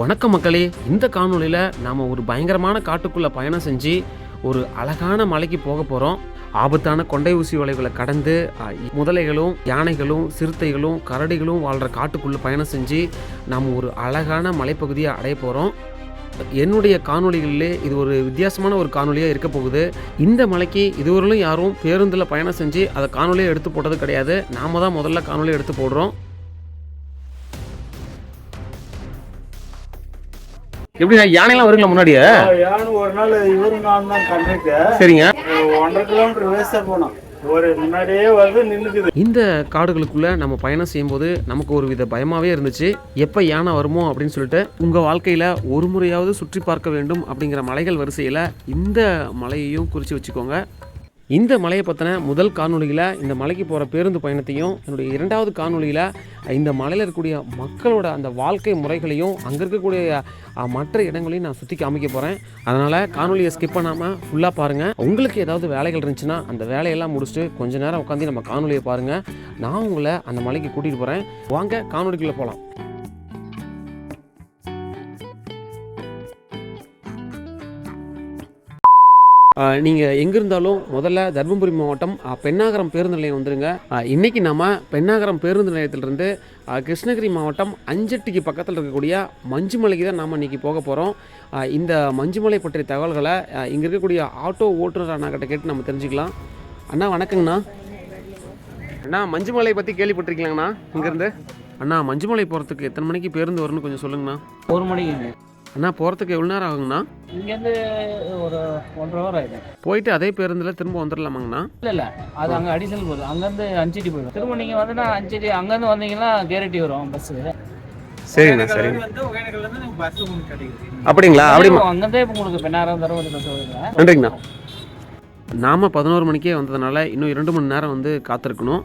வணக்கம் மக்களே, இந்த காணொளியில் நாம் ஒரு பயங்கரமான காட்டுக்குள்ளே பயணம் செஞ்சு ஒரு அழகான மலைக்கு போக போகிறோம். ஆபத்தான கொண்டை ஊசி வளைவுகளை கடந்து முதலைகளும் யானைகளும் சிறுத்தைகளும் கரடிகளும் வாழ்கிற காட்டுக்குள்ளே பயணம் செஞ்சு நாம் ஒரு அழகான மலைப்பகுதியை அடைய போகிறோம். என்னுடைய காணொளிகளிலே இது ஒரு வித்தியாசமான ஒரு காணொலியாக இருக்க போகுது. இந்த மலைக்கு இதுவரையிலும் யாரும் பேருந்தில் பயணம் செஞ்சு அதை காணொலியை எடுத்து போட்டது கிடையாது. நாம் தான் முதல்ல காணொலியை எடுத்து போடுறோம். எப்படிண்ணா யானைலாம் வருங்களா முன்னாடியே? யானை ஒரு நாள் இவரும் நான் தான் கண்டிருக்கேன். சரிங்க. 1.5 கிலோமீட்டர் வேஸ்டா போனோம். ஒரு முன்னாடியே வந்து நின்றுக்குது. இந்த காடுகளுக்குள்ள நம்ம பயணம் செய்யும்போது நமக்கு ஒரு வித பயமாவே இருந்துச்சு. எப்ப யானை வருமோ அப்படின்னு சொல்லிட்டு உங்க வாழ்க்கையில ஒரு முறையாவது சுற்றி பார்க்க வேண்டும் அப்படிங்கிற மலைகள் வரிசையில இந்த மலையையும் குறித்து வச்சுக்கோங்க. இந்த மலையை பற்றின முதல் காணொலியில் இந்த மலைக்கு போகிற பேருந்து பயணத்தையும், என்னுடைய இரண்டாவது காணொலியில் இந்த மலையில் இருக்கக்கூடிய மக்களோட அந்த வாழ்க்கை முறைகளையும் அங்கே இருக்கக்கூடிய மற்ற இடங்களையும் நான் சுற்றி காமிக்க போகிறேன். அதனால் காணொலியை ஸ்கிப் பண்ணாமல் ஃபுல்லாக பாருங்கள். உங்களுக்கு ஏதாவது வேலைகள் இருந்துச்சுன்னா அந்த வேலையெல்லாம் முடிச்சுட்டு கொஞ்சம் நேரம் உட்காந்து நம்ம காணொலியை பாருங்கள். நான் உங்களை அந்த மலைக்கு கூட்டிகிட்டு போகிறேன். வாங்க காணொலிக்குள்ளே போகலாம். நீங்கள் எங்கே இருந்தாலும் முதல்ல தர்மபுரி மாவட்டம் பென்னாகரம் பேருந்து நிலையம் வந்துடுங்க. இன்றைக்கி நம்ம பென்னாகரம் பேருந்து நிலையத்திலிருந்து கிருஷ்ணகிரி மாவட்டம் அஞ்சட்டிக்கு பக்கத்தில் இருக்கக்கூடிய மஞ்சுமலைக்கு தான் நாம் இன்றைக்கி போக போகிறோம். இந்த மஞ்சுமலை பற்றிய தகவல்களை இங்கே இருக்கக்கூடிய ஆட்டோ ஓட்டுநர் அண்ணாக்கிட்ட கேட்டு நம்ம தெரிஞ்சுக்கலாம். அண்ணா வணக்கங்கண்ணா. அண்ணா மஞ்சுமலை பற்றி கேள்விப்பட்டிருக்கீங்களாங்கண்ணா? இங்கேருந்து அண்ணா மஞ்சுமலை போகிறதுக்கு எத்தனை மணிக்கு பேருந்து வரும்னு கொஞ்சம் சொல்லுங்கண்ணா. 1 மணிக்கு. அண்ணா போகிறதுக்கு எவ்வளோ நேரம் ஆகுங்கண்ணா? இங்கேருந்து ஒரு 1.5 ஹவர் ஆகிடும். போயிட்டு அதே பேருந்தில் திரும்ப வந்துடலாமாங்கண்ணா? இல்லை அது அங்கே அடிஷனல் போகுது. அங்கேருந்து அஞ்சட்டி போயிடும். திரும்ப நீங்கள் வந்து அஞ்சட்டி அங்கேருந்து வந்தீங்கன்னா கேரட்டி வரும் பஸ்ஸு. சரிங்கண்ணா சரிங்க. அப்படிங்களா? அப்படி அங்கேருந்தே இப்போ உங்களுக்கு பெண்ணாரம் தருமபுரி பஸ் வருதுங்க. நன்றிங்கண்ணா. நாம் 11 மணிக்கே வந்ததுனால இன்னும் 2 மணி நேரம் வந்து காத்திருக்கணும்.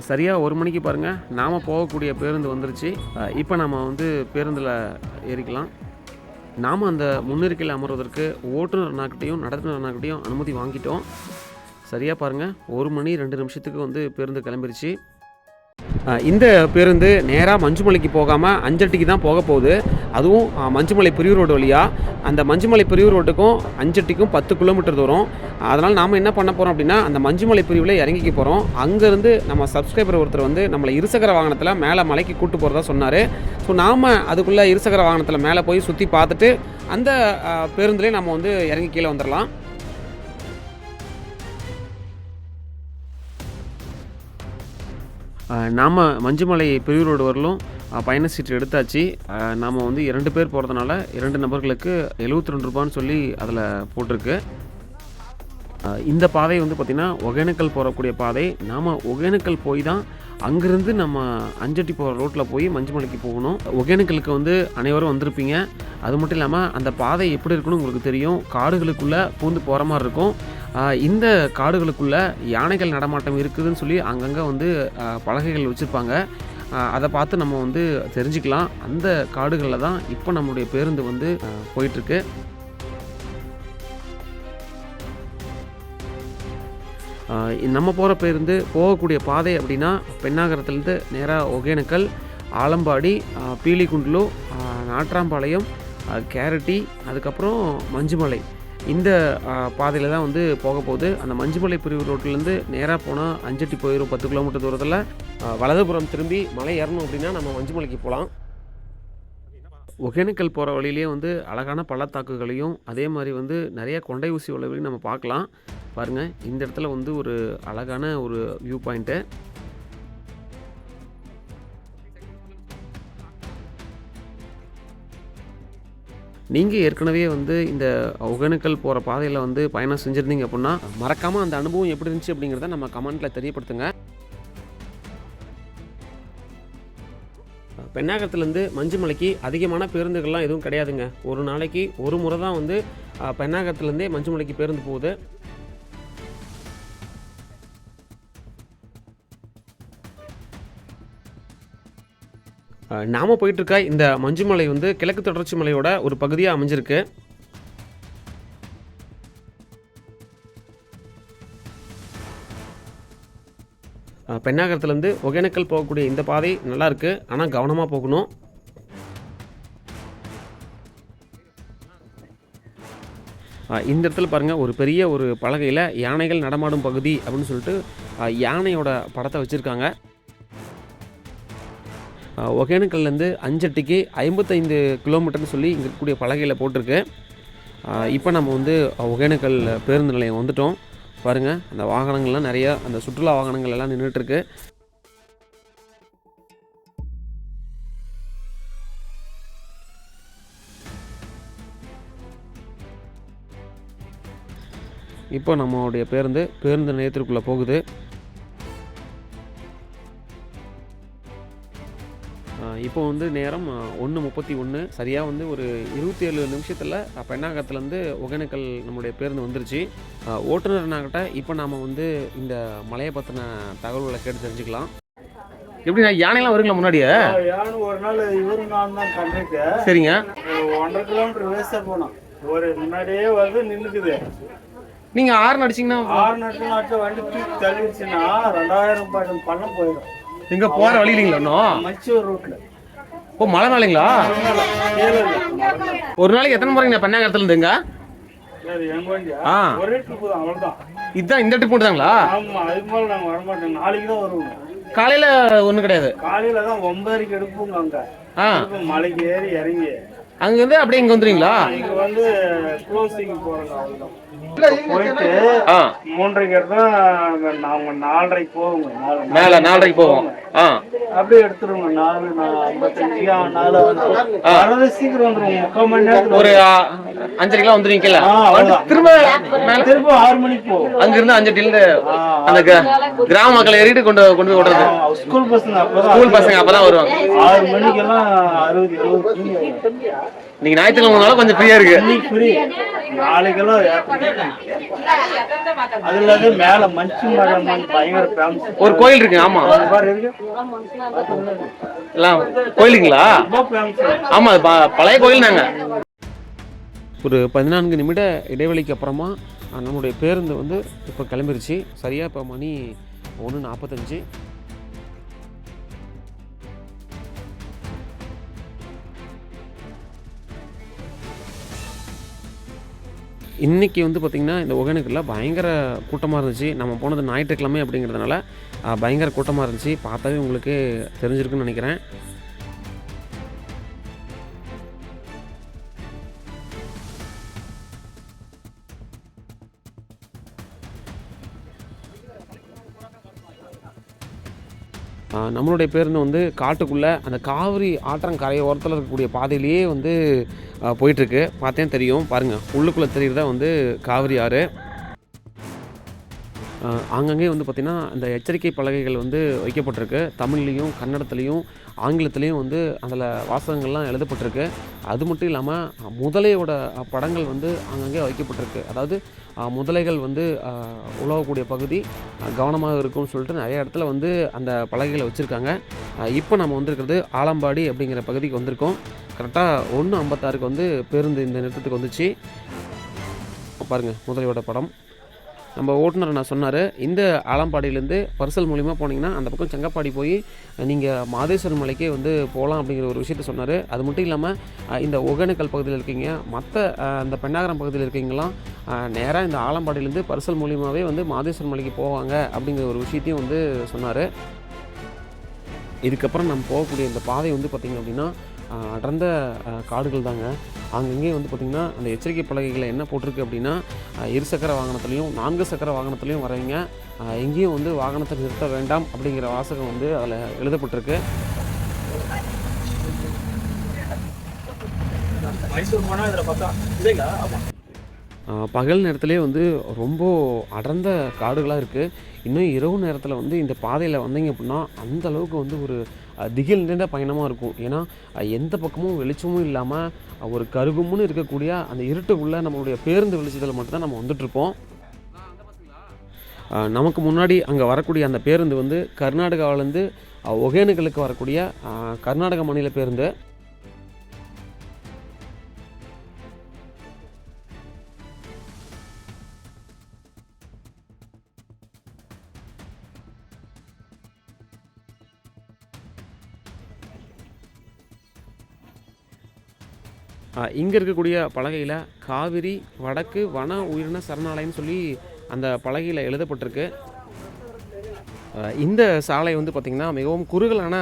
சரியாக 1 மணிக்கு பாருங்கள், நாம் போகக்கூடிய பேருந்து வந்துருச்சு. இப்போ நம்ம வந்து பேருந்தில் ஏறிக்கலாம். நாம் அந்த முன்னிருக்கையில் அமர்வதற்கு ஓட்டுநர் அண்ணாக்கிட்டையும் நடத்துனர் அண்ணாக்கிட்டையும் அனுமதி வாங்கிட்டோம். சரியாக பாருங்கள், 1 மணி 2 நிமிஷத்துக்கு வந்து பேருந்து கிளம்பிருச்சு. இந்த பேருந்து நேராக மஞ்சுமலைக்கு போகாமல் அஞ்சட்டிக்கு தான் போக போகுது. அதுவும் மஞ்சுமலை பிரிவு ரோடு வழியாக. அந்த மஞ்சுமலை பிரிவு ரோட்டுக்கும் அஞ்சட்டிக்கும் 10 கிலோமீட்டர் தூரம். அதனால் நாம் என்ன பண்ண போகிறோம் அப்படின்னா, அந்த மஞ்சுமலை பிரிவில் இறங்கிக்க போகிறோம். அங்கேருந்து நம்ம சப்ஸ்கிரைபர் ஒருத்தர் வந்து நம்மளை இருசக்கர வாகனத்தில் மேலே மலைக்கு கூட்டு போகிறதா சொன்னார். ஸோ நாம் அதுக்குள்ளே இருசக்கர வாகனத்தில் மேலே போய் சுற்றி பார்த்துட்டு அந்த பேருந்துலேயே நம்ம வந்து இறங்கி கீழே வந்துடலாம். நாம் மஞ்சுமலை பிரிவு ரோடு வரலும் பயண சீட்டு எடுத்தாச்சு. நாம் வந்து 2 பேர் போகிறதுனால 2 நபர்களுக்கு 72 ரூபான்னு சொல்லி அதில் போட்டிருக்கு. இந்த பாதை வந்து பார்த்திங்கன்னா ஒகேனக்கல் போகக்கூடிய பாதை. நாம் ஒகேனக்கல் போய் தான் அங்கேருந்து நம்ம அஞ்சட்டி போகிற ரோட்டில் போய் மஞ்சுமலைக்கு போகணும். ஒகேனக்கலுக்கு வந்து அனைவரும் வந்திருப்பீங்க. அது மட்டும் இல்லாமல் அந்த பாதை எப்படி இருக்குன்னு உங்களுக்கு தெரியும். காடுகளுக்குள்ளே பூந்து போகிற மாதிரி இருக்கும். இந்த காடுகளுக்குள்ளே யானைகள் நடமாட்டம் இருக்குதுன்னு சொல்லி அங்கங்கே வந்து பலகைகள் வச்சுருப்பாங்க. அதை பார்த்து நம்ம வந்து தெரிஞ்சுக்கலாம். அந்த காடுகளில் தான் இப்போ நம்மளுடைய பேருந்து வந்து போயிட்டுருக்கு. நம்ம போகிற பேருந்து போகக்கூடிய பாதை அப்படின்னா பென்னாகரத்துலேருந்து நேராக ஒகேனக்கல், ஆலம்பாடி, பீலிகுண்டலு, நாட்ராம்பாளையம், கேரட்டி, அதுக்கப்புறம் மஞ்சுமலை, இந்த பாதையில் தான் வந்து போக போகுது. அந்த மஞ்சுமலை பிரிவு ரோட்டிலேருந்து நேராக போனால் அஞ்சட்டி போயிடும். 10 கிலோமீட்டர் தூரத்தில் வலதுபுறம் திரும்பி மலை ஏறணும் அப்படின்னா நம்ம மஞ்சுமலைக்கு போகலாம். ஒகேனக்கல் போகிற வழியிலே வந்து அழகான பள்ளத்தாக்குகளையும் அதே மாதிரி வந்து நிறைய கொண்டை ஊசி வளைவுகளையும் நம்ம பார்க்கலாம். பாருங்கள், இந்த இடத்துல வந்து ஒரு அழகான ஒரு வியூ பாயிண்ட்டு. நீங்கள் ஏற்கனவே வந்து இந்த ஒகேனக்கல் போகிற பாதையில் வந்து பயணம் செஞ்சுருந்தீங்க அப்படின்னா மறக்காமல் அந்த அனுபவம் எப்படி இருந்துச்சு அப்படிங்கிறத நம்ம கமெண்ட்டில் தெரியப்படுத்துங்க. பென்னாகரத்துலேருந்து மஞ்சுமலைக்கு அதிகமான பேருந்துகள்லாம் எதுவும் கிடையாதுங்க. ஒரு நாளைக்கு ஒரு முறை தான் வந்து பென்னாகரத்துலேருந்தே மஞ்சுமலைக்கு பேருந்து போகுது. நாம் போயிட்டுருக்க இந்த மஞ்சுமலை வந்து கிழக்கு தொடர்ச்சி மலையோட ஒரு பகுதியாக அமைஞ்சிருக்கு. பெண்ணாகரத்துலேருந்து ஒகேனக்கல் போகக்கூடிய இந்த பாதை நல்லாயிருக்கு, ஆனால் கவனமாக போகணும். இந்த இடத்துல பாருங்கள், ஒரு பெரிய ஒரு பலகையில் யானைகள் நடமாடும் பகுதி அப்படின்னு சொல்லிட்டு யானையோட படத்தை வச்சுருக்காங்க. ஒகேனக்கல்லேருந்து அஞ்சட்டிக்கு 55 கிலோமீட்டர்னு சொல்லி இங்கே இருக்கக்கூடிய பலகையில் போட்டிருக்கு. இப்போ நம்ம வந்து ஒகேனக்கல் பேருந்து நிலையம் வந்துட்டோம். பாருங்கள், அந்த வாகனங்கள்லாம் நிறையா, அந்த சுற்றுலா வாகனங்கள் எல்லாம் நின்றுட்டுருக்கு. இப்போ நம்மளுடைய பேருந்து நிலையத்திற்குள்ளே போகுது. இப்போ வந்து நேரம் 1:31, சரியாக வந்து ஒரு 27 நிமிஷத்தில் பெண்ணாகரத்துலேருந்து ஒகேனக்கல் நம்மளுடைய பேருந்து வந்துருச்சு. ஓட்டுநர்னாக்கிட்ட இப்போ நாம் வந்து இந்த மலையை பற்றின தகவல்களை கேட்டு தெரிஞ்சுக்கலாம். எப்படிண்ணா, யானைலாம் வருங்களா முன்னாடியே? யானை ஒரு நாள் இவரு நான் தான் கண்டிருக்கேன். சரிங்க. 1.5 கிலோமீட்டர் வேஸ்ட்டாக போனோம். ஒரு முன்னாடியே வந்து நின்றுக்குது. நீங்கள் ஆறு அடிச்சிங்கன்னா 6 நாட்டு வண்டி தூக்கி தள்ளிடுச்சுன்னா 2000 ரூபாய் பணம் போயிடும். இங்கே போகிற வழி இல்லைங்களா இன்னும்? மச்சூர் ரூட்டில். ஓ, மழை நாளைங்களா? ஒரு நாளைக்கு எத்தனை முறைங்க பெண்ணாகரத்துலேருந்துங்க? எங்க வண்டியா? ஆ, ஒரே ட்ரிப்பு தான், அவ்வளோதான். இதுதான் இந்த ட்ரிப் மட்டும்தாங்களா? ஆமாம், அதுக்கு மேலே நாங்கள் வரமாட்டோம். நாளைக்கு தான் வருவோம். காலையில் ஒன்றும் கிடையாது? காலையில் தான் 9:30 எடுப்போங்க. அங்கே மலைக்கு ஏறி இறங்கி அங்கேருந்து அப்படியே இங்கே வந்துடுவீங்களா? இங்கே வந்து க்ளோசிங் போகிறோங்க, அவ்வளோதான். போயிட்டு 3:30 தான் நாங்கள் 4:30 போவோங்க. மேலே 4:30 போவோம். அப்படியே எடுத்துருவோங்க. 4:55 4 சீக்கிரம் வந்துருவோம். 3/4 மணி நேரத்தில் ஒரு 5:30 வந்துருவீங்கல்ல? திரும்ப 6 மணிக்கு போவோம். அங்கிருந்து 5:30 அந்த கிராம மக்களை ஏறிட்டு கொண்டு போய் விடுறது. ஸ்கூல் பசங்க அப்பதான் வருவாங்க. 6 மணிக்கெல்லாம் 60-70 நீங்க ஞாயிற்றுக்கிழமை கொஞ்சம் ஃப்ரீயா இருக்கு. ஃப்ரீ. நாளைக்கெல்லாம் அதுல மேல மஞ்சு மரம் பயங்கர ஃபேமஸ். ஒரு கோயில் இருக்கு. ஆமா, எல்லாம் கோயிலுங்களா? ஆமா, பழைய கோயில். நாங்க ஒரு 14 நிமிட இடைவெளிக்கு அப்புறமா நம்மளுடைய பேருந்து வந்து இப்போ கிளம்பிருச்சு. சரியாக இப்போ மணி 1:45. இன்றைக்கி வந்து பார்த்திங்கன்னா இந்த ஒகேனக்கல்ல பயங்கர கூட்டமாக இருந்துச்சு. நம்ம போனது ஞாயிற்றுக்கிழமை அப்படிங்கிறதுனால பயங்கர கூட்டமாக இருந்துச்சு. பார்த்தாவே உங்களுக்கு தெரிஞ்சிருக்குன்னு நினைக்கிறேன். நம்மளுடைய பேருந்து வந்து காட்டுக்குள்ளே அந்த காவிரி ஆற்றங்கரை ஓரத்தில் இருக்கக்கூடிய பாதையிலேயே வந்து போயிட்டுருக்கு. பார்த்தேன் தெரியும், பாருங்கள், உள்ளுக்குள்ளே தெரிகிறதா வந்து காவிரி ஆறு. அங்கங்கே வந்து பார்த்திங்கன்னா அந்த எச்சரிக்கை பலகைகள் வந்து வைக்கப்பட்டிருக்கு. தமிழ்லேயும் கன்னடத்துலேயும் ஆங்கிலத்துலேயும் வந்து அதில் வாசகங்கள்லாம் எழுதப்பட்டிருக்கு. அது மட்டும் இல்லாமல் முதலையோட படங்கள் வந்து அங்கங்கே வைக்கப்பட்டிருக்கு. அதாவது முதலைகள் வந்து உழவக்கூடிய பகுதி கவனமாக இருக்கும்னு சொல்லிட்டு நிறைய இடத்துல வந்து அந்த பலகைகளை வச்சுருக்காங்க. இப்போ நம்ம வந்திருக்கிறது ஆலம்பாடி அப்படிங்கிற பகுதிக்கு வந்திருக்கோம். கரெக்டாக 1:56 வந்து பேருந்து இந்த நிறுத்தத்துக்கு வந்துச்சு. பாருங்கள், முதலையோட படம். நம்ம ஓட்டுநர் நான் சொன்னார், இந்த ஆலம்பாடியிலேருந்து பரிசல் மூலிமா போனீங்கன்னா அந்த பக்கம் செங்கப்பாடி போய் நீங்கள் மாதேஸ்வரன் மலைக்கே வந்து போகலாம் அப்படிங்கிற ஒரு விஷயத்த சொன்னார். அது மட்டும் இல்லாமல் இந்த ஒகேனக்கல் பகுதியில் இருக்கீங்க, மற்ற அந்த பெண்ணாகரம் பகுதியில் இருக்கீங்களாம் நேராக இந்த ஆலம்பாடியிலேருந்து பரிசல் மூலியமாகவே வந்து மாதேஸ்வரன் மலைக்கு போவாங்க அப்படிங்கிற ஒரு விஷயத்தையும் வந்து சொன்னார். இதுக்கப்புறம் நம்ம போகக்கூடிய இந்த பாதை வந்து பார்த்திங்க அப்படின்னா அடர்ந்த காடுகள் தாங்க. அங்கங்கே வந்து பார்த்திங்கன்னா அந்த எச்சரிக்கை பலகைகளை என்ன போட்டிருக்கு அப்படின்னா, இருசக்கர வாகனத்துலேயும் 4 சக்கர வாகனத்துலேயும் வரவங்க எங்கேயும் வந்து வாகனத்தை நிறுத்த வேண்டாம் அப்படிங்கிற வாசகம் வந்து அதில் எழுதப்பட்டிருக்கு. பகல் நேரத்துலேயே வந்து ரொம்ப அடர்ந்த காடுகளாக இருக்குது. இன்னும் இரவு நேரத்தில் வந்து இந்த பாதையில் வந்தீங்க அப்படின்னா அந்த அளவுக்கு வந்து ஒரு திகில் நிறைந்த பயணமாக இருக்கும். ஏன்னா எந்த பக்கமும் வெளிச்சமும் இல்லாமல் ஒரு கருகும்னு இருக்கக்கூடிய அந்த இருட்டுக்குள்ளே நம்மளுடைய பேருந்து வெளிச்சத்தில் மட்டும்தான் நம்ம வந்துட்டுருப்போம். நமக்கு முன்னாடி அங்கே வரக்கூடிய அந்த பேருந்து வந்து கர்நாடகாவிலேருந்து ஒகேனக்கலுக்கு வரக்கூடிய கர்நாடக மாநில பேருந்து. இங்கே இருக்கக்கூடிய பலகையில் காவிரி வடக்கு வன உயிரின சரணாலயம்னு சொல்லி அந்த பலகையில் எழுதப்பட்டிருக்கு. இந்த சாலை வந்து பார்த்திங்கன்னா மிகவும் குறுகலான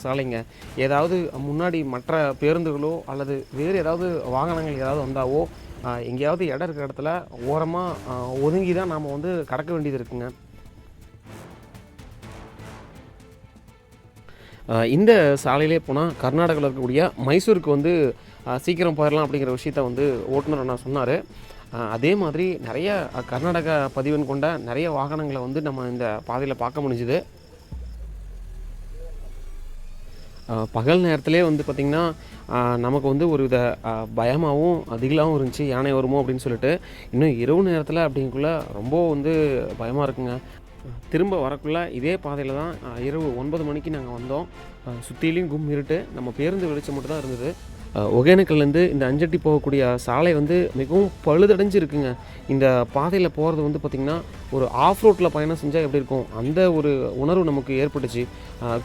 சாலைங்க. ஏதாவது முன்னாடி மற்ற பேருந்துகளோ அல்லது வேறு ஏதாவது வாகனங்கள் ஏதாவது வந்தாவோ எங்கேயாவது இடம் இருக்கிற இடத்துல ஓரமாக ஒதுங்கி தான் நாம் வந்து கடக்க வேண்டியது இருக்குங்க. இந்த சாலையிலே போனால் கர்நாடகாவில் இருக்கக்கூடிய மைசூருக்கு வந்து சீக்கிரம் போயிடலாம் அப்படிங்கிற விஷயத்த வந்து ஓட்டுநர் அண்ணா சொன்னார். அதே மாதிரி நிறைய கர்நாடகா பதிவெண் கொண்ட நிறைய வாகனங்களை வந்து நம்ம இந்த பாதையில் பார்க்க முடிஞ்சுது. பகல் நேரத்திலே வந்து பார்த்திங்கன்னா நமக்கு வந்து ஒரு வித பயமாகவும் திகிலாகவும் இருந்துச்சு, யானை வருமோ அப்படின்னு சொல்லிட்டு. இன்னும் இரவு நேரத்தில் அப்படிங்குள்ள ரொம்ப வந்து பயமாக இருக்குங்க. திரும்ப வரக்குள்ளே இதே பாதையில் தான் இரவு 9 மணிக்கு நாங்கள் வந்தோம். சுற்றிலையும் கும் இருட்டு, நம்ம பேருந்து வெளிச்சம் மட்டும் தான் இருந்தது. ஒகேனக்கல்லேருந்து இந்த அஞ்சட்டி போகக்கூடிய சாலை வந்து மிகவும் பழுதடைஞ்சு இருக்குங்க. இந்த பாதையில் போகிறது வந்து பார்த்திங்கன்னா ஒரு ஆஃப் ரோட்டில் பயணம் செஞ்சால் எப்படி இருக்கும் அந்த ஒரு உணர்வு நமக்கு ஏற்பட்டுச்சு.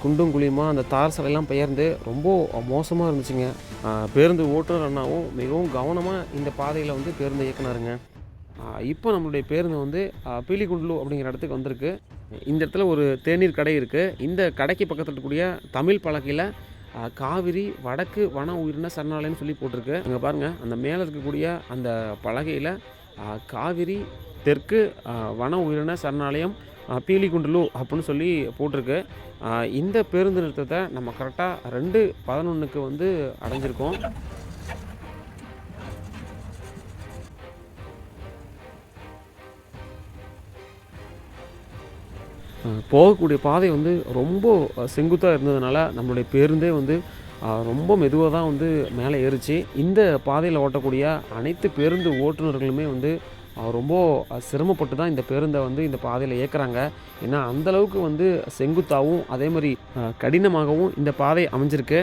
குண்டும் குழியுமாக அந்த தார் சாலையெல்லாம் பெயர்ந்து ரொம்ப மோசமாக இருந்துச்சுங்க. பேருந்து ஓட்டுநர் அண்ணாவும் மிகவும் கவனமாக இந்த பாதையில் வந்து பேருந்து இயக்குனாருங்க. இப்போ நம்மளுடைய பேருந்து வந்து பீலிகுண்டலு அப்படிங்கிற இடத்துக்கு வந்திருக்கு. இந்த இடத்துல ஒரு தேநீர் கடை இருக்குது. இந்த கடைக்கு பக்கத்தில் இருக்கக்கூடிய தமிழ் பலகையில் காவிரி வடக்கு வன உயிரின சரணாலயம்னு சொல்லி போட்டிருக்கு. அங்கே பாருங்கள், அந்த மேலே இருக்கக்கூடிய அந்த பலகையில் காவிரி தெற்கு வன உயிரின சரணாலயம் பீலிகுண்டலு அப்படின்னு சொல்லி போட்டிருக்கு. இந்த பேருந்து நிறுத்தத்தை நம்ம கரெக்டாக 2:11 வந்து அடைஞ்சிருக்கோம். போகக்கூடிய பாதை வந்து ரொம்ப செங்குத்தாக இருந்ததுனால நம்மளுடைய பேருந்தே வந்து ரொம்ப மெதுவாக தான் வந்து மேலே ஏறிச்சு. இந்த பாதையில் ஓட்டக்கூடிய அனைத்து பேருந்து ஓட்டுநர்களுமே வந்து ரொம்ப சிரமப்பட்டு தான் இந்த பேருந்தை வந்து இந்த பாதையில் இயக்குறாங்க. ஏன்னா அந்தளவுக்கு வந்து செங்குத்தாகவும் அதே மாதிரி கடினமாகவும் இந்த பாதை அமைஞ்சிருக்கு.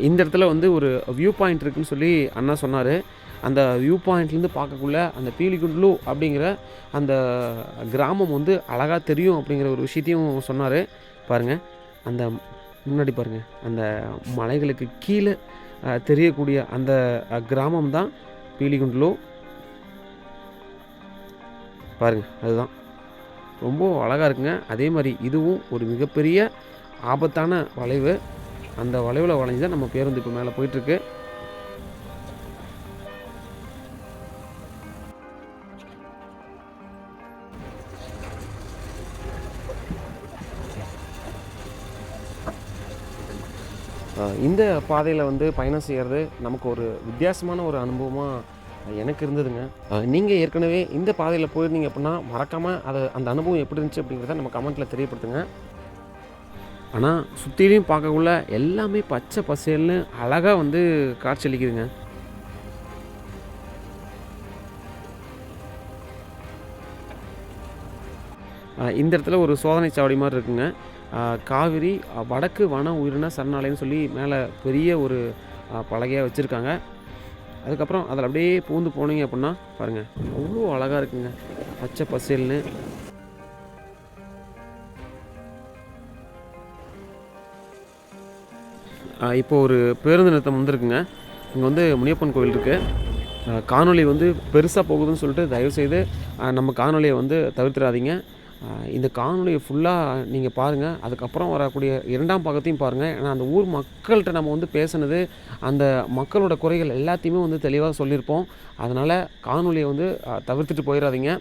இந்த இடத்துல வந்து ஒரு வியூ பாயிண்ட் இருக்குதுன்னு சொல்லி அண்ணா சொன்னார். அந்த வியூ பாயிண்ட்லேருந்து பார்க்கக்குள்ள அந்த பீலிகுண்டலு அப்படிங்கிற அந்த கிராமம் வந்து அழகாக தெரியும் அப்படிங்கிற ஒரு விஷயத்தையும் சொன்னார். பாருங்கள், அந்த முன்னாடி பாருங்கள், அந்த மலைகளுக்கு கீழே தெரியக்கூடிய அந்த கிராமம் தான் பீலிகுண்டலு. பாருங்கள், அதுதான் ரொம்ப அழகாக இருக்குங்க. அதே மாதிரி இதுவும் ஒரு மிகப்பெரிய ஆபத்தான வளைவு. அந்த வளைவில் வளைஞ்சு தான் நம்ம பேருந்து இப்போ மேலே போயிட்டுருக்கு. இந்த பாதையில் வந்து பயணம் செய்கிறது நமக்கு ஒரு வித்தியாசமான ஒரு அனுபவமாக எனக்கு இருந்ததுங்க. நீங்கள் ஏற்கனவே இந்த பாதையில் போயிருந்தீங்க அப்படின்னா மறக்காமல் அந்த அனுபவம் எப்படி இருந்துச்சு அப்படிங்கிறத நம்ம கமெண்ட்டில் தெரியப்படுத்துங்க. ஆனால் சுற்றிலையும் பார்க்கக்குள்ள எல்லாமே பச்சை பசேல்னு அழகாக வந்து காட்சியளிக்குதுங்க. இந்த இடத்துல ஒரு சோதனை சாவடி மாதிரி இருக்குங்க. காவிரி வடக்கு வன உயிரின சரணாலயம்னு சொல்லி மேலே பெரிய ஒரு பலகையாக வச்சுருக்காங்க. அதுக்கப்புறம் அதில் அப்படியே பூந்து போனீங்க அப்படின்னா பாருங்கள், அவ்வளோ அழகாக இருக்குங்க, பச்சை பசேல்னு. இப்போ ஒரு பேருந்து நிறுத்தம் வந்துருக்குங்க. இங்கே வந்து முனியப்பன் கோவில் இருக்குது. காணொலி வந்து பெருசாக போகுதுன்னு சொல்லிட்டு தயவுசெய்து நம்ம காணொலியை வந்து தவிர்த்துடாதீங்க. இந்த காணொலியை ஃபுல்லாக நீங்கள் பாருங்கள். அதுக்கப்புறம் வரக்கூடிய 2ஆம் பாகத்தையும் பாருங்கள். ஏன்னா அந்த ஊர் மக்கள்கிட்ட நம்ம வந்து பேசுனது, அந்த மக்களோட குறைகள் எல்லாத்தையுமே வந்து தெளிவாக சொல்லியிருப்போம். அதனால் காணொலியை வந்து தவிர்த்துட்டு போயிடாதீங்க.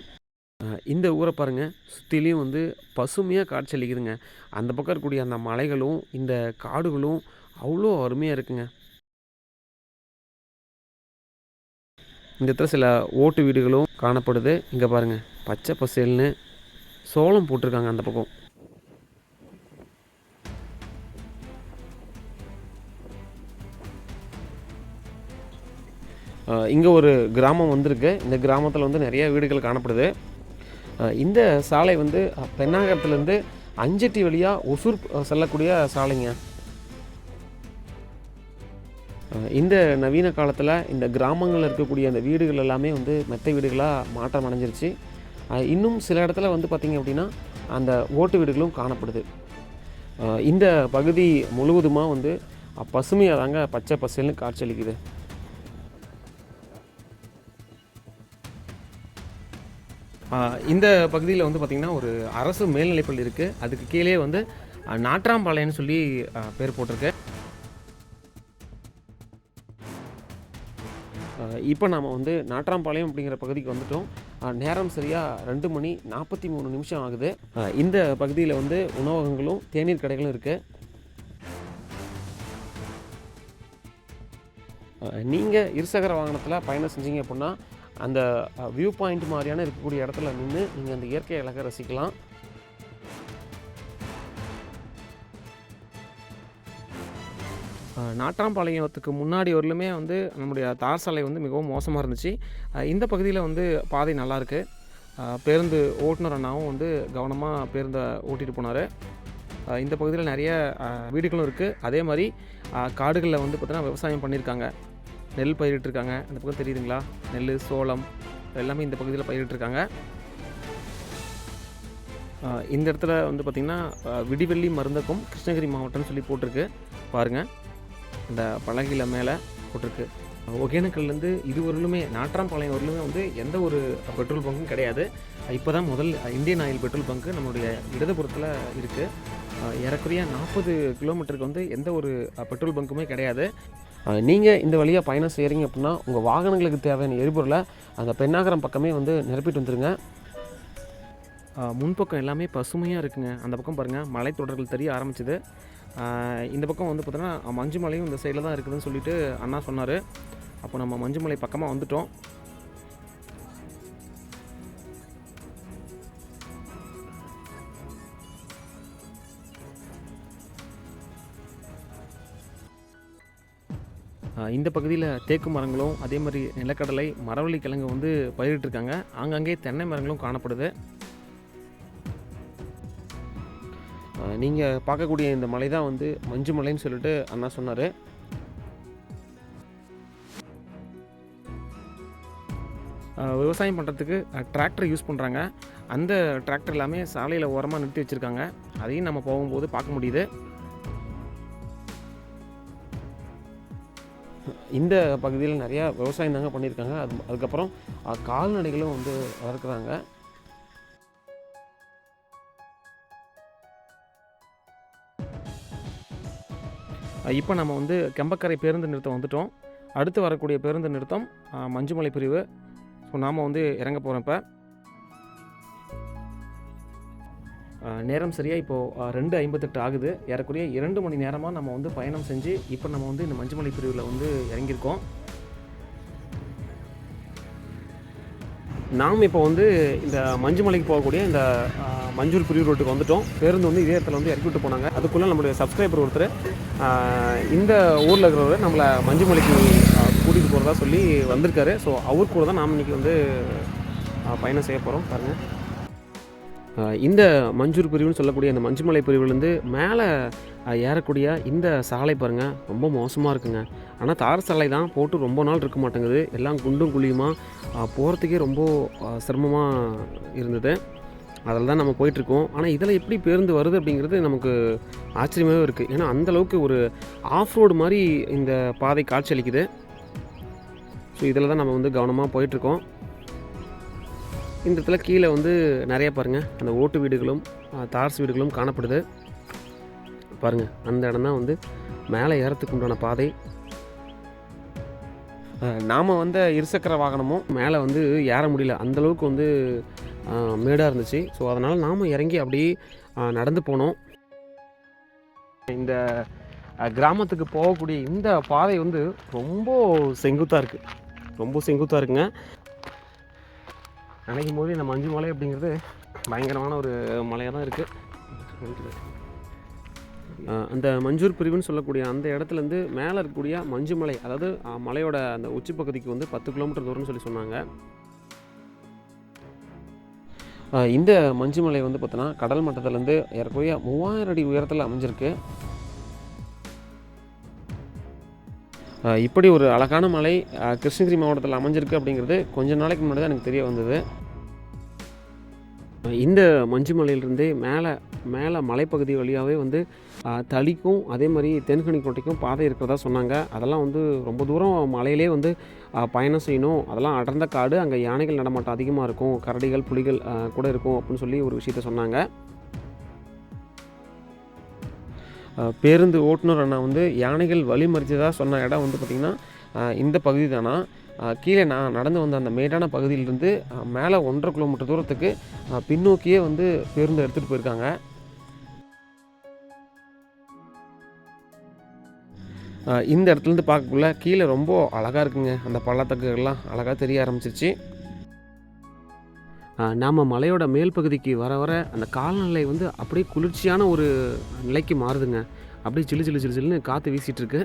இந்த ஊரை பாருங்கள், சுற்றிலையும் வந்து பசுமையாக காட்சியளிக்குதுங்க. அந்த பக்கம் இருக்கக்கூடிய அந்த மலைகளும் இந்த காடுகளும் அவ்வளோ அருமையாக இருக்குங்க. இந்த இடத்துல சில ஓட்டு வீடுகளும் காணப்படுது. இங்கே பாருங்கள், பச்சை பசேல்னு சோளம் போட்டிருக்காங்க அந்த பக்கம். இங்கே ஒரு கிராமம் வந்திருக்கு. இந்த கிராமத்தில் வந்து நிறைய வீடுகள் காணப்படுது. இந்த சாலை வந்து பெண்ணாகரத்துலேருந்து அஞ்சட்டி வழியாக ஒசூர் செல்லக்கூடிய சாலைங்க. இந்த நவீன காலத்தில் இந்த கிராமங்களில் இருக்கக்கூடிய அந்த வீடுகள் எல்லாமே வந்து மெத்தை வீடுகளாக மாற்றம் அடைஞ்சிருச்சு. இன்னும் சில இடத்துல வந்து பார்த்திங்க அப்படின்னா அந்த ஓட்டு வீடுகளும் காணப்படுது. இந்த பகுதி முழுவதுமாக வந்து பசுமையாக தாங்க பச்சை பசேல்னு காட்சியளிக்குது. இந்த பகுதியில் வந்து பார்த்திங்கன்னா ஒரு அரசு மேல்நிலைப்பள்ளி இருக்குது. அதுக்கு கீழே வந்து நாட்ராம்பாளையம்னு சொல்லி பேர் போட்டிருக்கு. இப்போ நாம் வந்து நாட்ராம்பாளையம் அப்படிங்கிற பகுதிக்கு வந்துட்டோம். நேரம் சரியாக 2 மணி 43 நிமிஷம் ஆகுது. இந்த பகுதியில் வந்து உணவகங்களும் தேநீர் கடைகளும் இருக்குது. நீங்கள் இருசக்கர வாகனத்தில் பயணம் செஞ்சீங்க அப்படின்னா அந்த வியூ பாயிண்ட் மாதிரியான இருக்கக்கூடிய இடத்துல நின்று நீங்கள் அந்த இயற்கை அழகை ரசிக்கலாம். நாட்ராம்பாளையத்துக்கு முன்னாடி வரலுமே வந்து நம்முடைய தார் சாலை வந்து மிகவும் மோசமாக இருந்துச்சு. இந்த பகுதியில் வந்து பாதை நல்லாயிருக்கு. பேருந்து ஓட்டுநர் அண்ணாவும் வந்து கவனமாக பேருந்தை ஓட்டிகிட்டு போனார். இந்த பகுதியில் நிறைய வீடுகளும் இருக்குது. அதே மாதிரி காடுகளில் வந்து பார்த்தீங்கன்னா விவசாயம் பண்ணியிருக்காங்க. நெல் பயிரிட்டுருக்காங்க. அந்த பக்கம் தெரியுதுங்களா? நெல், சோளம் எல்லாமே இந்த பகுதியில் பயிரிட்டுருக்காங்க. இந்த இடத்துல வந்து பார்த்திங்கன்னா விடிவெள்ளி மருந்தகம் கிருஷ்ணகிரி மாவட்டம்னு சொல்லி போட்டிருக்கு பாருங்கள். இந்த பலகையில் மேலே போட்டிருக்கு. ஒகேனக்கல்லேருந்து இதுவரையிலுமே நாட்ராம்பாளையம் வரலுமே வந்து எந்த ஒரு பெட்ரோல் பங்கும் கிடையாது. இப்போ தான் முதல் இந்தியன் ஆயில் பெட்ரோல் பங்கு நம்மளுடைய இடதுபுறத்தில் இருக்குது. ஏறக்குறைய 40 கிலோமீட்டருக்கு வந்து எந்த ஒரு பெட்ரோல் பங்க்குமே கிடையாது. நீங்கள் இந்த வழியாக பயணம் செய்கிறீங்க அப்படின்னா உங்கள் வாகனங்களுக்கு தேவையான எரிபொருளை அந்த பெண்ணாகரம் பக்கமே வந்து நிரப்பிட்டு வந்துடுங்க. முன்பக்கம் எல்லாமே பசுமையாக இருக்குங்க. அந்த பக்கம் பாருங்கள், மலைத்தொடர்கள் தெரிய ஆரம்பிச்சிது. இந்த பக்கம் வந்து பார்த்தோன்னா மஞ்சுமலையும் இந்த சைடில் தான் இருக்குதுன்னு சொல்லிட்டு அண்ணா சொன்னார். அப்போ நம்ம மஞ்சுமலை பக்கமாக வந்துட்டோம். இந்த பகுதியில் தேக்கு மரங்களும் அதே மாதிரி நிலக்கடலை, மரவள்ளி கிழங்கு வந்து பயிரிட்டிருக்காங்க. ஆங்காங்கே தென்னை மரங்களும் காணப்படுது. நீங்கள் பார்க்கக்கூடிய இந்த மலை தான் வந்து மஞ்சுமலைன்னு சொல்லிட்டு அண்ணா சொன்னார். விவசாயம் பண்ணுறதுக்கு டிராக்டர் யூஸ் பண்ணுறாங்க. அந்த டிராக்டர் எல்லாமே சாலையில் ஓரமாக நிறுத்தி வச்சுருக்காங்க. அதையும் நம்ம போகும்போது பார்க்க முடியுது. இந்த பகுதியில் நிறையா விவசாயம் தாங்க பண்ணியிருக்காங்க. அதுக்கப்புறம் கால்நடைகளும் வந்து வளர்க்குறாங்க. இப்போ நம்ம வந்து கெம்பக்கரை பேருந்து நிறுத்தம் வந்துட்டோம். அடுத்து வரக்கூடிய பேருந்து நிறுத்தம் மஞ்சுமலை பிரிவு. ஸோ நாம் வந்து இறங்க போகிறோம். இப்போ நேரம் சரியாக இப்போது 2:58 ஆகுது. ஏறக்குறைய 2 மணி நேரமாக நம்ம வந்து பயணம் செஞ்சு இப்போ நம்ம வந்து இந்த மஞ்சுமலை பிரிவில் வந்து இறங்கியிருக்கோம். நாம் இப்போ வந்து இந்த மஞ்சுமலைக்கு போகக்கூடிய இந்த மஞ்சூர் பிரிவு ரோட்டுக்கு வந்துட்டோம். பேருந்து வந்து இதே இடத்துல வந்து இறக்கி விட்டு போனாங்க. அதுக்குள்ளே நம்மளுடைய சப்ஸ்கிரைபர் ஒருத்தர் இந்த ஊரில் இருக்கிறவர் நம்மளை மஞ்சுமலைக்கு கூட்டிகிட்டு போகிறதா சொல்லி வந்திருக்காரு. ஸோ அவர் கூட தான் நாம் இன்றைக்கி வந்து பயணம் செய்ய போகிறோம். பாருங்கள், இந்த மஞ்சூர் பிரிவுன்னு சொல்லக்கூடிய அந்த மஞ்சுமலை பிரிவுலேருந்து மேலே ஏறக்கூடிய இந்த சாலை பாருங்கள், ரொம்ப மோசமாக இருக்குங்க. ஆனால் தார் சாலை தான், போட்டு ரொம்ப நாள் இருக்க மாட்டேங்குது. எல்லாம் குண்டும் குழியுமாக போகிறதுக்கே ரொம்ப சிரமமாக இருந்தது. அதில் தான் நம்ம போயிட்டுருக்கோம். ஆனால் இதில் எப்படி பேருந்து வருது அப்படிங்கிறது நமக்கு ஆச்சரியமாகவே இருக்குது. ஏன்னா அந்தளவுக்கு ஒரு ஆஃப் ரோடு மாதிரி இந்த பாதை காட்சி அளிக்குது. ஸோ இதில் தான் நம்ம வந்து கவனமாக போயிட்டுருக்கோம். இந்த இடத்துல கீழே வந்து நிறைய பாருங்கள், அந்த ஓட்டு வீடுகளும் தார்ஸ் வீடுகளும் காணப்படுது. பாருங்கள், அந்த இடம் தான் வந்து மேலே ஏறத்துக்கு உண்டான பாதை. நாம் வந்த இருசக்கர வாகனமும் மேலே வந்து ஏற முடியல, அந்தளவுக்கு வந்து மேடாக இருந்துச்சு. ஸோ அதனால் நாம் இறங்கி அப்படியே நடந்து போனோம். இந்த கிராமத்துக்கு போகக்கூடிய இந்த பாதை வந்து ரொம்ப செங்குத்தாக இருக்குது, ரொம்ப செங்குத்தாக இருக்குங்க. நினைக்கும் போது இந்த மஞ்சு மலை அப்படிங்கிறது பயங்கரமான ஒரு மலையாக தான் இருக்குது. அந்த மஞ்சூர் பிரிவுன்னு சொல்லக்கூடிய அந்த இடத்துலேருந்து மேலே இருக்கக்கூடிய மஞ்சு மலை, அதாவது மலையோட அந்த உச்சி பகுதிக்கு வந்து 10 கிலோமீட்டர் தூரம்னு சொல்லி சொன்னாங்க. இந்த மஞ்சு மலை வந்து பார்த்தோன்னா கடல் மட்டத்திலேருந்து ஏறக்குறைய 3000 அடி உயரத்தில் அமைஞ்சிருக்கு. இப்படி ஒரு அழகான மலை கிருஷ்ணகிரி மாவட்டத்தில் அமைஞ்சிருக்கு அப்படிங்கிறது கொஞ்ச நாளைக்கு முன்னாடி தான் எனக்கு தெரிய வந்தது. இந்த மஞ்சு மலையிலிருந்தே மேலே மலைப்பகுதி வழியாகவே வந்து தளிக்கும் அதே மாதிரி தென்கனிக்கோட்டைக்கும் பாதை இருக்கிறதா சொன்னாங்க. அதெல்லாம் வந்து ரொம்ப தூரம் மலையிலே வந்து பயணம் செய்யணும், அதெல்லாம் அடர்ந்த காடு, அங்கே யானைகள் நடமாட்டம் அதிகமாக இருக்கும், கரடிகள் புலிகள் கூட இருக்கும் அப்படின்னு சொல்லி ஒரு விஷயத்த சொன்னாங்க. பேருந்து ஓட்டுநர் அண்ணா வந்து யானைகள் வழிமறிச்சதாக சொன்ன இடம் வந்து பார்த்திங்கன்னா இந்த பகுதி தானா. கீழே நான் நடந்து வந்த அந்த மேடான பகுதியிலிருந்து மேலே 1.5 கிலோமீட்டர் தூரத்துக்கு பின்னோக்கியே வந்து பேருந்து எடுத்துகிட்டு போயிருக்காங்க. இந்த இடத்துலேருந்து பார்க்கக்குள்ள கீழே ரொம்ப அழகாக இருக்குங்க. அந்த பள்ளத்தாக்குகள்லாம் அழகாக தெரிய ஆரம்பிச்சிருச்சு. நாம் மலையோட மேல் பகுதிக்கு வர வர அந்த காலநிலை வந்து அப்படியே குளிர்ச்சியான ஒரு நிலைக்கு மாறுதுங்க. அப்படியே சில்லு சில்லு சில்லு சில்லுன்னு காற்று வீசிகிட்ருக்கு.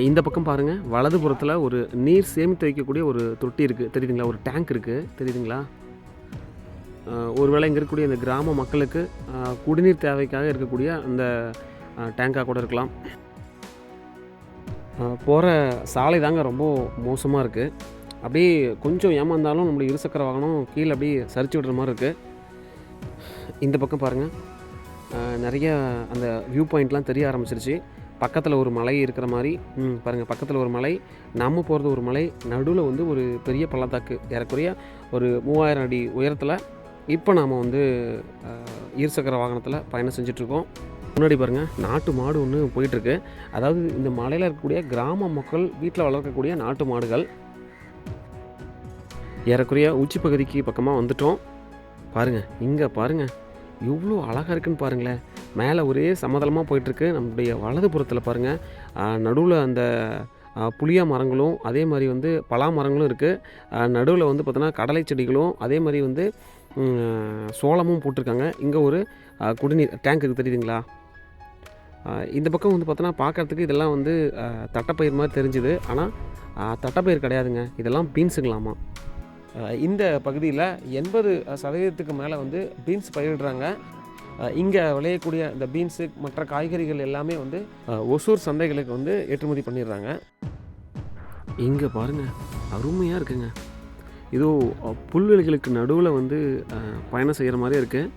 இந்த பக்கம் பாருங்கள், வலதுபுறத்தில் ஒரு நீர் சேமித்து வைக்கக்கூடிய ஒரு தொட்டி இருக்குது தெரியுதுங்களா, ஒரு டேங்க் இருக்குது தெரியுதுங்களா. ஒருவேளை இங்கே இருக்கக்கூடிய இந்த கிராம மக்களுக்கு குடிநீர் தேவைக்காக இருக்கக்கூடிய அந்த டேங்காக கூட இருக்கலாம். போகிற சாலை தாங்க ரொம்ப மோசமாக இருக்குது. அப்படியே கொஞ்சம் ஏமாந்தாலும் நம்மளுடைய இருசக்கர வாகனம் கீழே அப்படியே சரிச்சு விடுற மாதிரி இருக்குது. இந்த பக்கம் பாருங்கள், நிறைய அந்த வியூ பாயிண்ட்லாம் தெரிய ஆரம்பிச்சிருச்சு. பக்கத்தில் ஒரு மலை இருக்கிற மாதிரி பாருங்கள், பக்கத்தில் ஒரு மலை, நம்ம போகிறது ஒரு மலை, நடுவில் வந்து ஒரு பெரிய பள்ளத்தாக்கு, ஏறக்குறைய ஒரு 3000 அடி உயரத்தில் இப்போ நாம் வந்து இருசக்கர வாகனத்தில் பயணம் செஞ்சிட்ருக்கோம். முன்னாடி பாருங்கள், நாட்டு மாடு ஒன்று போயிட்டுருக்கு. அதாவது இந்த மலையில் இருக்கக்கூடிய கிராம மக்கள் வீட்டில் வளர்க்கக்கூடிய நாட்டு மாடுகள். ஏறக்குறைய உச்சி பகுதிக்கு பக்கமாக வந்துட்டோம். பாருங்கள், இங்கே பாருங்கள் எவ்வளோ அழகாக இருக்குன்னு பாருங்களேன். மேலே ஒரே சமதளமாக போயிட்டுருக்கு. நம்முடைய வலதுபுறத்தில் பாருங்கள், நடுவில் அந்த புளியா மரங்களும் அதே மாதிரி வந்து பலா மரங்களும் இருக்குது. நடுவில் வந்து பார்த்தோன்னா கடலை செடிகளும் அதே மாதிரி வந்து சோளமும் போட்டிருக்காங்க. இங்கே ஒரு குடிநீர் டேங்க் இருக்குது தெரியுதுங்களா. இந்த பக்கம் வந்து பார்த்தோன்னா பார்க்குறதுக்கு இதெல்லாம் வந்து தட்டைப்பயிர் மாதிரி தெரிஞ்சுது. ஆனால் தட்டைப்பயிர் கிடையாதுங்க, இதெல்லாம் பீன்ஸுங்களாமா. இந்த பகுதியில் 80% மேலே வந்து பீன்ஸ் பயிரிடுறாங்க. இங்கே விளையக்கூடிய இந்த பீன்ஸு மற்ற காய்கறிகள் எல்லாமே வந்து ஒசூர் சந்தைகளுக்கு வந்து ஏற்றுமதி பண்ணிடுறாங்க. இங்கே பாருங்கள், அருமையாக இருக்குங்க. ஏதோ புல்வெளிகளுக்கு நடுவில் வந்து பயணம் செய்கிற மாதிரி இருக்குது.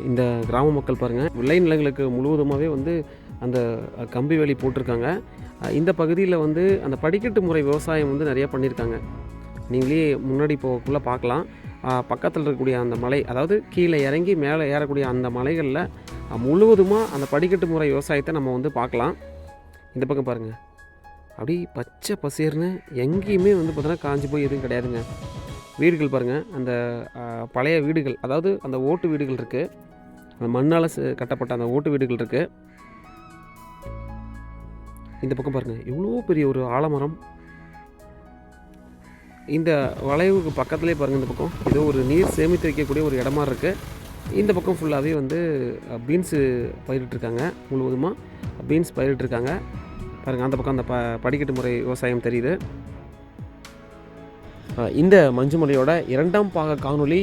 இந்த கிராம மக்கள் பாருங்கள், விளை நிலங்களுக்கு முழுவதுமாகவே வந்து அந்த கம்பி வேலி போட்டிருக்காங்க. இந்த பகுதியில் வந்து அந்த படிக்கட்டு முறை விவசாயம் வந்து நிறையா பண்ணியிருக்காங்க. நீங்களே முன்னாடி போகக்குள்ளே பார்க்கலாம். பக்கத்தில் இருக்கக்கூடிய அந்த மலை, அதாவது கீழே இறங்கி மேலே ஏறக்கூடிய அந்த மலைகளில் முழுவதுமாக அந்த படிக்கட்டு முறை விவசாயத்தை நம்ம வந்து பார்க்கலாம். இந்த பக்கம் பாருங்கள், அப்படி பச்சை பசேர்னு எங்கேயுமே வந்து பார்த்தோன்னா காஞ்சி போய் எதுவும் கிடையாதுங்க. வீடுகள் பாருங்கள், அந்த பழைய வீடுகள், அதாவது அந்த ஓட்டு வீடுகள் இருக்குது, அந்த மண்ணால் கட்டப்பட்ட அந்த ஓட்டு வீடுகள் இருக்குது. இந்த பக்கம் பாருங்கள், எவ்வளோ பெரிய ஒரு ஆலமரம். இந்த வளைவுக்கு பக்கத்துலேயே பாருங்கள், இந்த பக்கம் ஏதோ ஒரு நீர் சேமித்து வைக்கக்கூடிய ஒரு இடமா இருக்குது. இந்த பக்கம் ஃபுல்லாகவே வந்து பீன்ஸு பயிரிட்டுருக்காங்க. முழுவதுமாக பீன்ஸ் பயிரிட்டுருக்காங்க பாருங்கள். அந்த பக்கம் அந்த படிக்கட்டு முறை விவசாயம் தெரியுது. இந்த மஞ்சுமலையோட 2ஆம் பாக காணொளி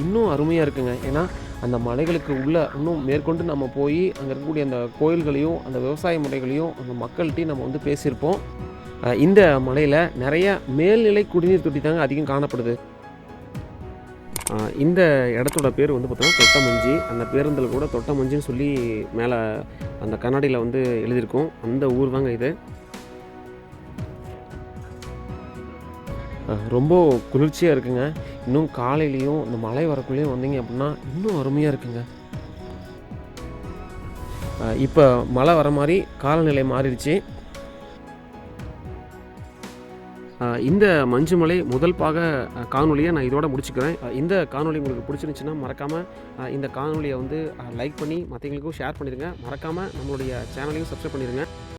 இன்னும் அருமையாக இருக்குங்க. ஏன்னா அந்த மலைகளுக்கு உள்ளே இன்னும் மேற்கொண்டு நம்ம போய் அங்கே இருக்கக்கூடிய அந்த கோயில்களையும் அந்த விவசாய முறைகளையும் அந்த மக்கள்கிட்டையும் நம்ம வந்து பேசியிருப்போம். இந்த மலையில் நிறைய மேல்நிலை குடிநீர் தொட்டி தாங்க அதிகம் காணப்படுது. இந்த இடத்தோட பேர் வந்து பார்த்தோன்னா தொட்டமஞ்சி. அந்த பேருந்தில் கூட தொட்டமஞ்சின்னு சொல்லி மேலே அந்த கண்ணாடியில் வந்து எழுதியிருக்கோம். அந்த ஊர் தாங்க இது. ரொம்ப குளிர்ச்சியாக இருக்குங்க. இன்னும் காலையிலையும் இந்த மலை வரக்குள்ளேயும் வந்தீங்க அப்படின்னா இன்னும் அருமையாக இருக்குங்க. இப்போ மழை வர மாதிரி காலநிலை மாறிடுச்சு. இந்த மஞ்சுமலை முதல் பாக காணொலியை நான் இதோட முடிச்சுக்கிறேன். இந்த காணொலி உங்களுக்கு பிடிச்சிருந்துச்சுன்னா மறக்காமல் இந்த காணொலியை வந்து லைக் பண்ணி மற்றவங்களுக்கும் ஷேர் பண்ணிடுங்க. மறக்காமல் நம்மளுடைய சேனலையும் சப்ஸ்கிரைப் பண்ணிடுங்க.